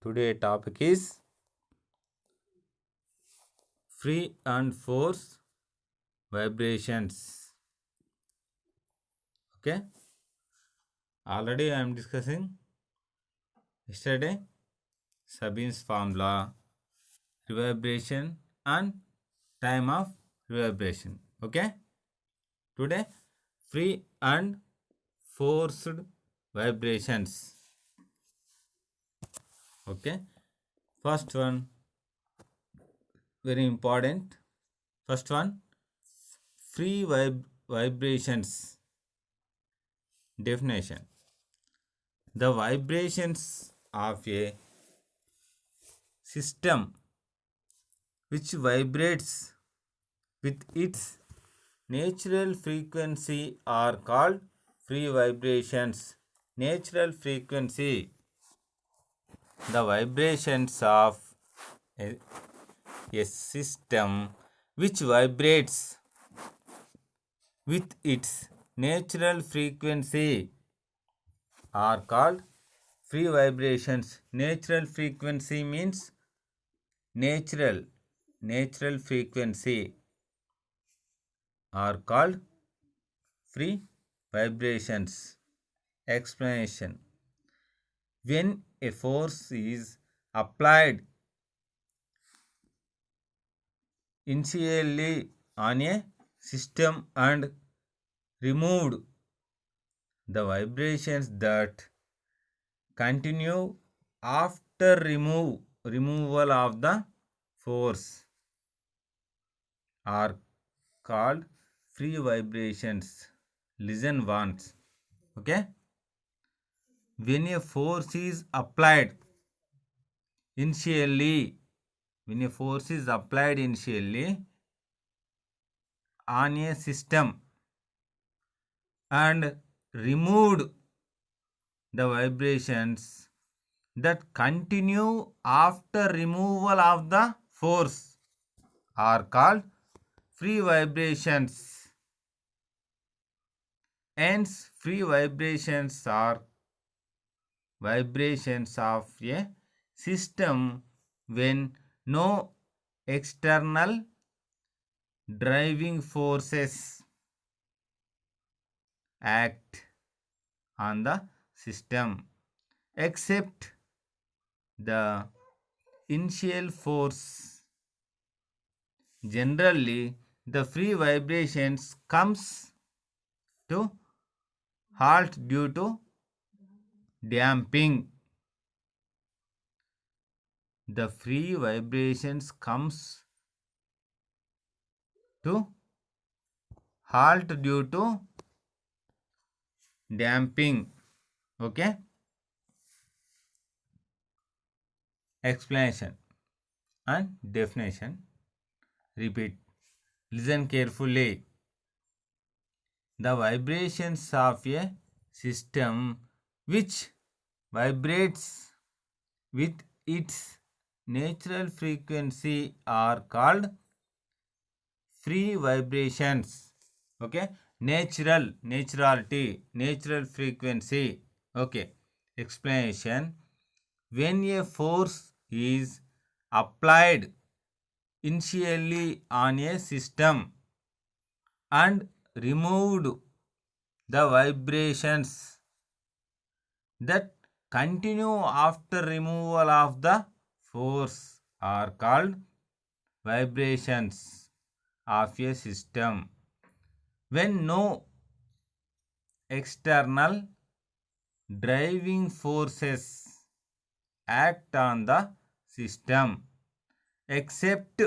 Today topic is free and force vibrations. Okay. Already I am discussing yesterday Sabin's formula, reverberation and time of reverberation. Okay. Today free and forced vibrations. Okay. First one very important. First one free vibrations definition. The vibrations of a system which vibrates with its natural frequency are called free vibrations. Natural frequency. The vibrations of a, a system which vibrates with its natural frequency are called free vibrations. Natural frequency means natural frequency are called free vibrations. Explanation. When a force is applied initially on a system and removed, the vibrations that continue after removal of the force are called free vibrations. Listen once. Okay. When a force is applied initially, when a force is applied initially on a system and removed, the vibrations that continue after removal of the force are called free vibrations. Hence, free vibrations are vibrations of a system when no external driving forces act on the system except the initial force. Generally, the free vibrations comes to halt due to damping. The free vibrations comes to halt due to damping. Okay. Explanation and definition. Repeat. Listen carefully. The vibrations of a system which vibrates with its natural frequency are called free vibrations. Okay. Naturality, natural frequency. Okay. Explanation. When a force is applied initially on a system and removed, the vibrations that continue after removal of the force are called vibrations of a system when no external driving forces act on the system except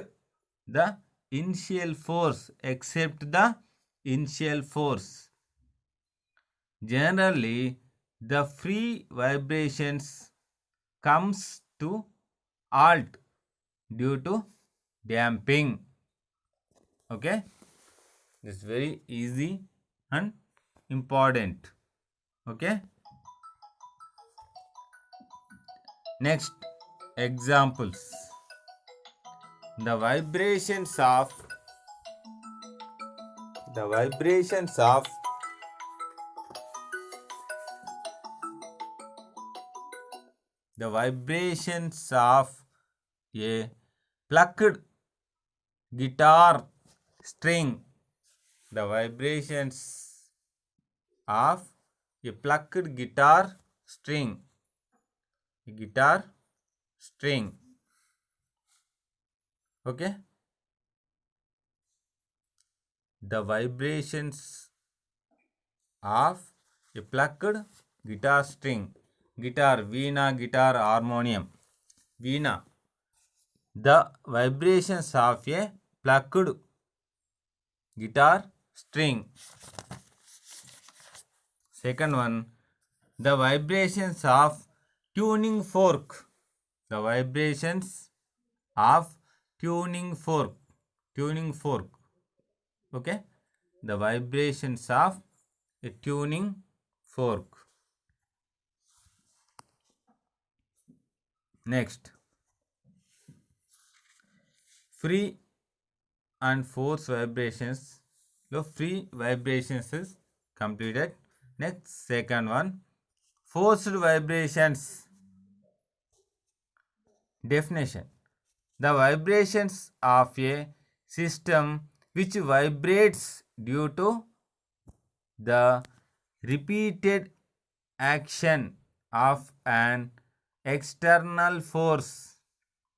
the initial force. Generally, the free vibrations comes to halt due to damping. Okay. This is very easy and important. Okay. Next examples. The vibrations of The vibrations of a plucked guitar string. The vibrations of a plucked guitar string. A guitar string. Okay. The vibrations of a plucked guitar string. Guitar, veena, guitar, harmonium. Veena. The vibrations of a plucked guitar string. Second one, the vibrations of tuning fork. The vibrations of tuning fork. Tuning fork. Okay. The vibrations of a tuning fork. Next, free and force vibrations. The free vibrations is completed. Next, second one, forced vibrations. Definition: the vibrations of a system which vibrates due to the repeated action of an external force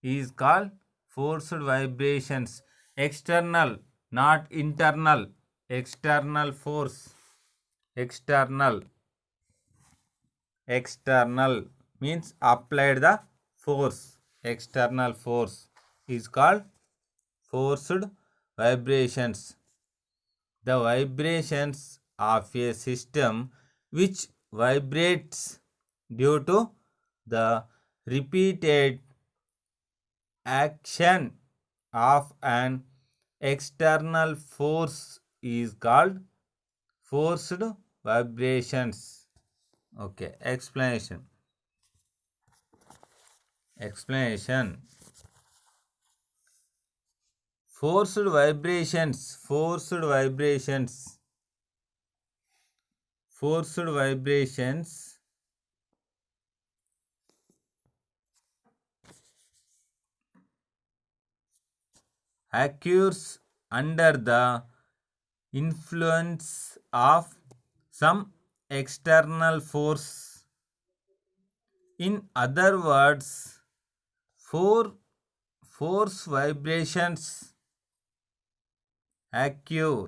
is called forced vibrations. External, not internal. External force. External. External means applied the force. External force is called forced vibrations. The vibrations of a system which vibrates due to the repeated action of an external force is called forced vibrations. Okay, explanation. Forced vibrations. Occurs under the influence of some external force. In other words, force vibrations occur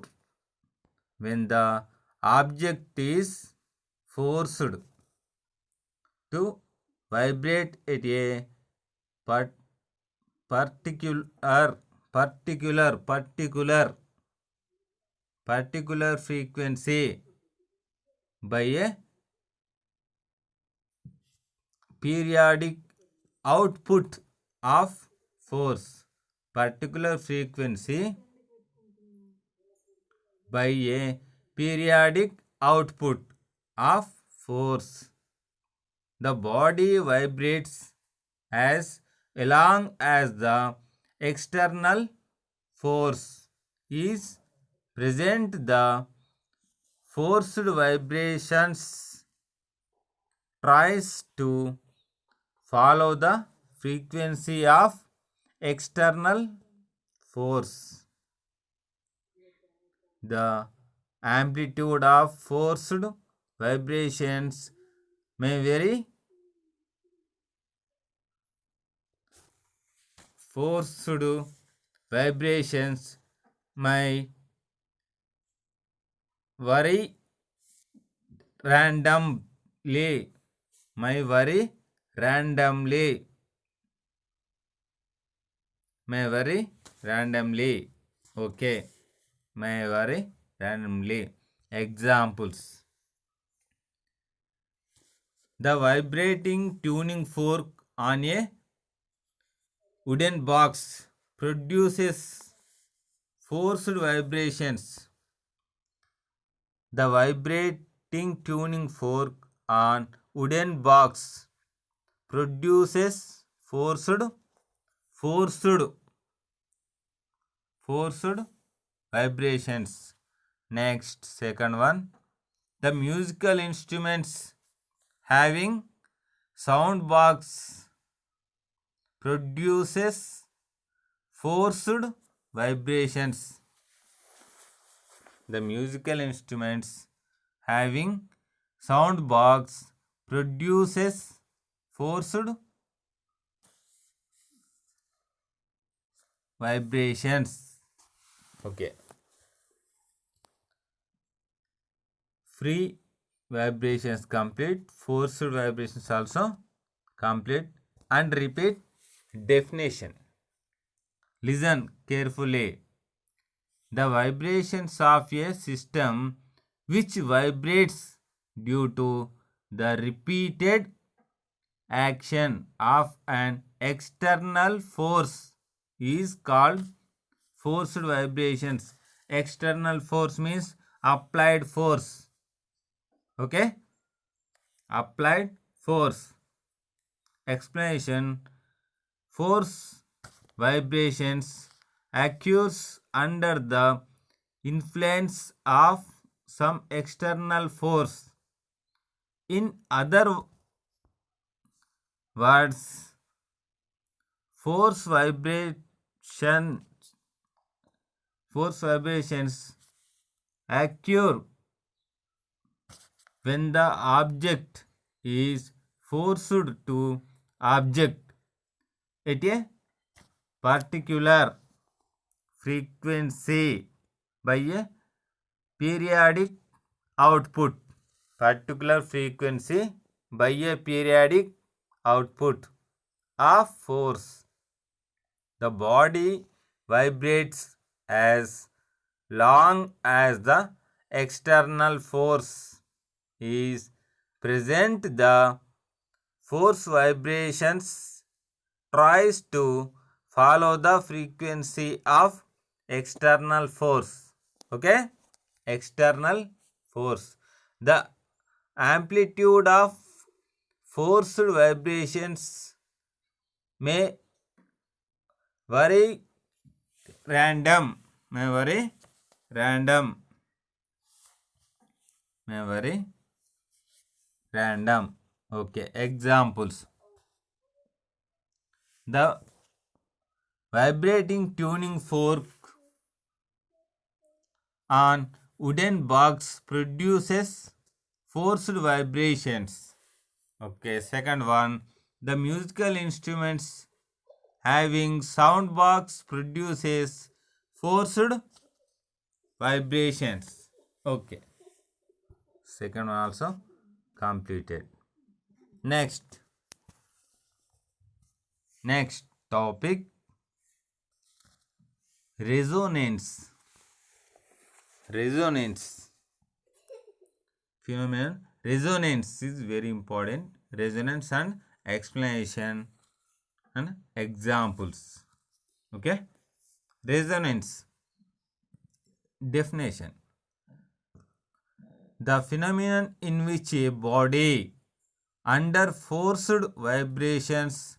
when the object is forced to vibrate at a particular frequency by a periodic output of force. Particular frequency by a periodic output of force. The body vibrates as long as the external force is present. The forced vibrations tries to follow the frequency of external force. The amplitude of forced vibrations may vary. Forced vibrations may vary randomly. May vary randomly. Okay. May vary randomly. Examples: the vibrating tuning fork on a wooden box produces forced vibrations. The vibrating tuning fork on wooden box produces forced vibrations. Next, second one, the musical instruments having sound box produces forced vibrations. The musical instruments having sound box produces forced vibrations. Okay. Free vibrations complete, forced vibrations also complete. And repeat definition. Listen carefully. The vibrations of a system which vibrates due to the repeated action of an external force is called forced vibrations. External force means applied force. Okay? Applied force. Explanation. Force vibrations occurs under the influence of some external force. In other words, force vibrations occur when the object is forced to object at a particular frequency by a periodic output. Particular frequency by a periodic output of force. The body vibrates as long as the external force is present. The force vibrations tries to follow the frequency of external force. Okay? External force. The amplitude of forced vibrations may vary random. Okay, examples. The vibrating tuning fork on wooden box produces forced vibrations. Okay, second one. The musical instruments having sound box produces forced vibrations. Okay, second one also completed. Next topic, resonance phenomenon. Resonance is very important. Resonance and explanation and examples. Okay, resonance definition. The phenomenon in which a body under forced vibrations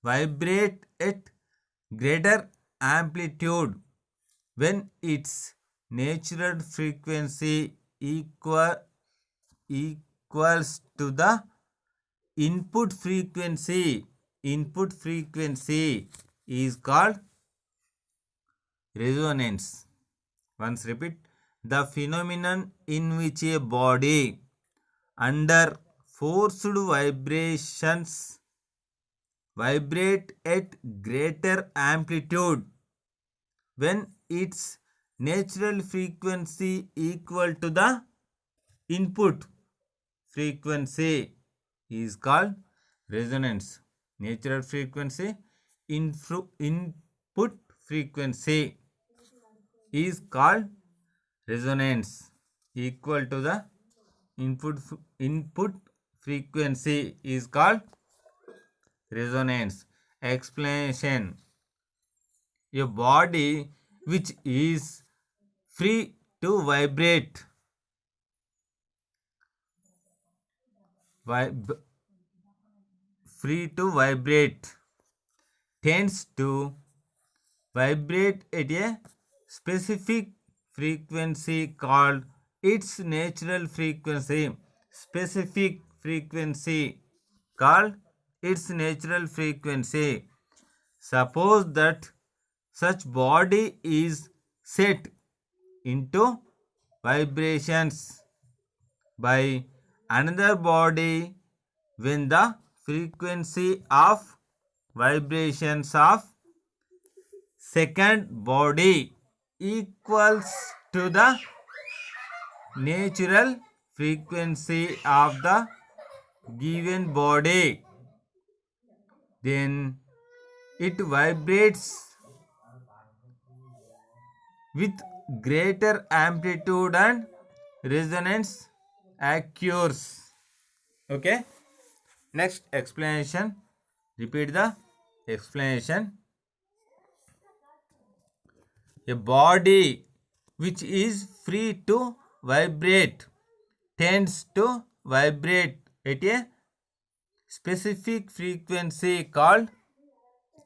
vibrate at greater amplitude when its natural frequency equals to the input frequency. Input frequency is called resonance. Once repeat. The phenomenon in which a body under forced vibrations vibrate at greater amplitude when its natural frequency equal to the input frequency is called resonance. Natural frequency input frequency is called resonance. Equal to the input frequency is called resonance. Explanation. A body which is free to vibrate tends to vibrate at a specific frequency called its natural frequency. Specific frequency called its natural frequency. Suppose that such body is set into vibrations by another body when the frequency of vibrations of second body equals to the natural frequency of the given body, then it vibrates with greater amplitude and resonance occurs. Okay, next explanation. Repeat the explanation. A body which is free to vibrate tends to vibrate at a specific frequency called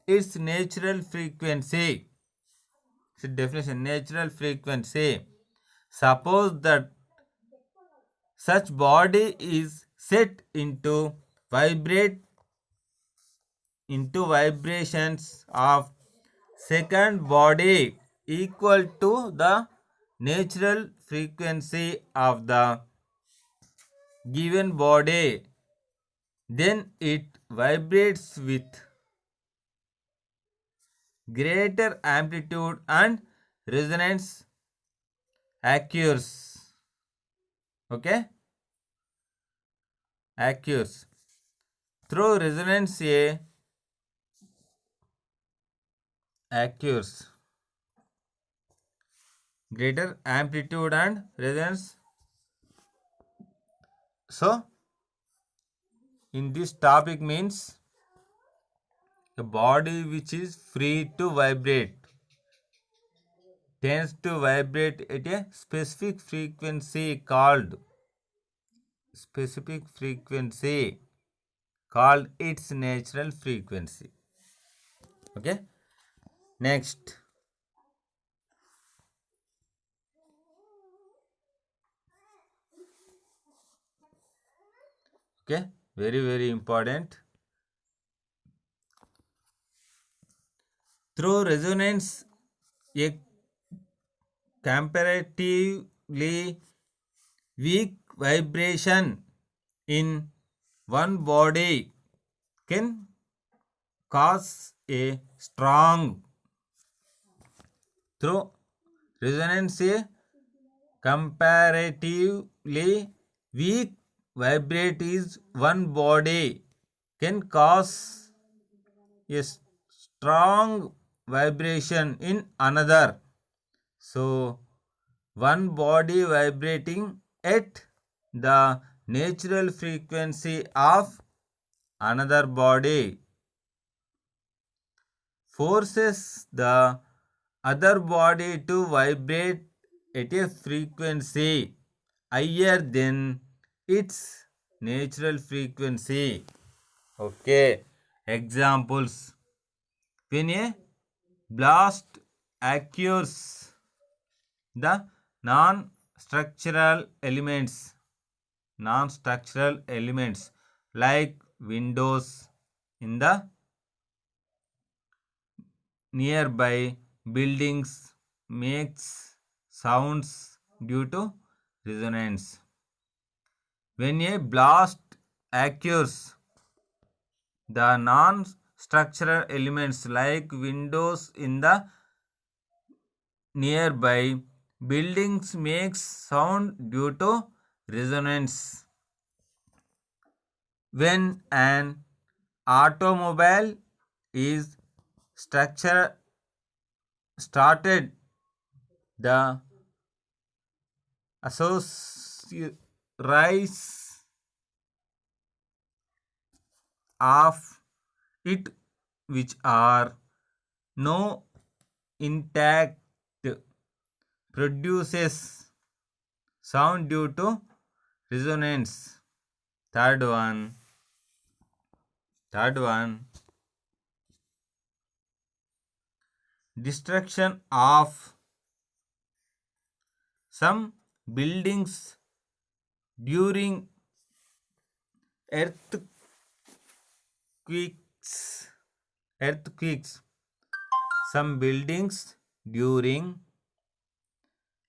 its natural frequency. Its definition: natural frequency. Suppose that such body is set into vibrations of second body equal to the natural frequency of the given body, then it vibrates with greater amplitude and resonance occurs. Okay, occurs through resonance occurs greater amplitude and resonance. So in this topic means a body which is free to vibrate tends to vibrate at a specific frequency called its natural frequency. Okay, next. Okay, very important. Through resonance, a comparatively weak vibration in one body can cause a strong. Through resonance, a comparatively weak vibrate is one body can cause a strong vibration in another. So one body vibrating at the natural frequency of another body forces the other body to vibrate at a frequency higher than its natural frequency. Okay, examples. When a blast occurs, the non-structural elements like windows in the nearby buildings makes sounds due to resonance. When a blast occurs, the non-structural elements like windows in the nearby buildings makes sound due to resonance. When an automobile is started, the rise of it which are no intact produces sound due to resonance. Third one. Destruction of some buildings during earthquakes. Some buildings during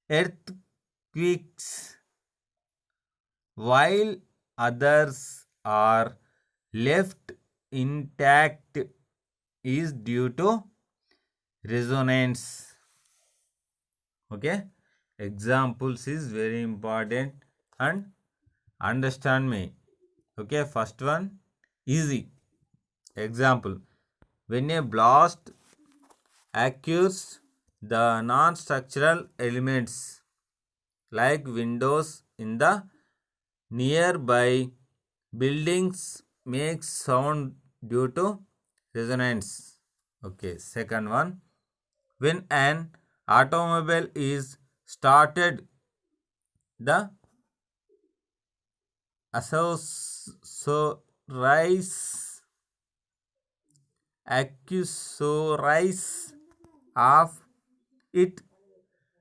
earthquakes, while others are left intact, is due to resonance. Okay, examples is very important and understand me. Okay, first one easy example. When a blast occurs, the non-structural elements like windows in the nearby buildings make sound due to resonance. Okay, second one, when an automobile is started, the accessories of it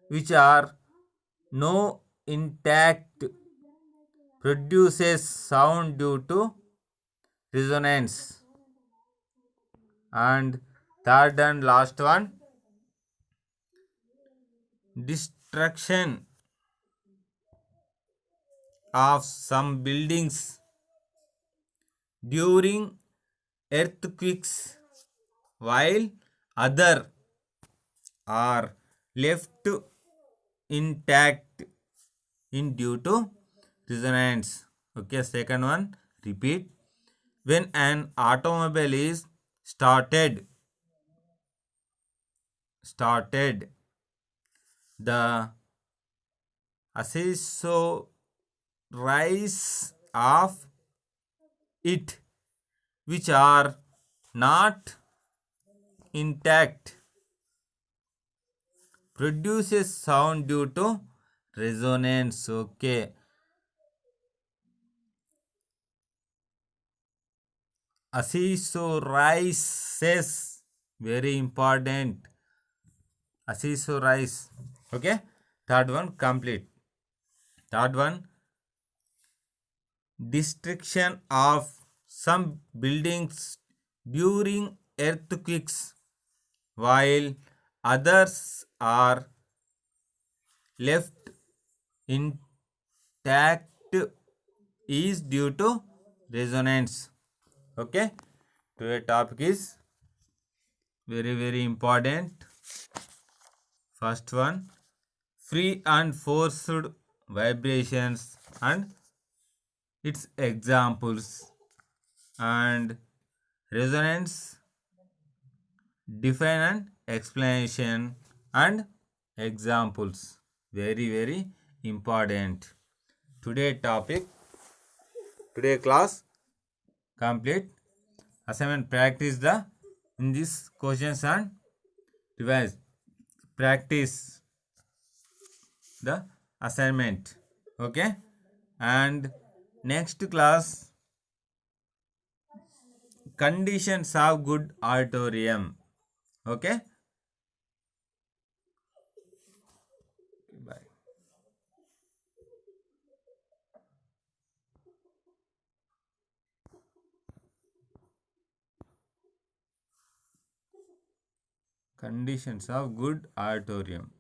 which are no intact produces sound due to resonance. And third and last one, destruction of some buildings during earthquakes, while other are left intact in due to resonance. Okay, second one, repeat. When an automobile is started, the accessories of it which are not intact produces sound due to resonance. Okay, accessories, very important. Accessories. Okay, third one complete. Third one, destruction of some buildings during earthquakes, while others are left intact, is due to resonance. Okay, today's topic is very important. First one, free and forced vibrations and its examples, and resonance, define and explanation and examples. Very important. Today class complete. Assignment, practice the in these questions and revise. Practice the assignment. Okay, and next class, conditions of good auditorium. Okay, bye. Conditions of good auditorium.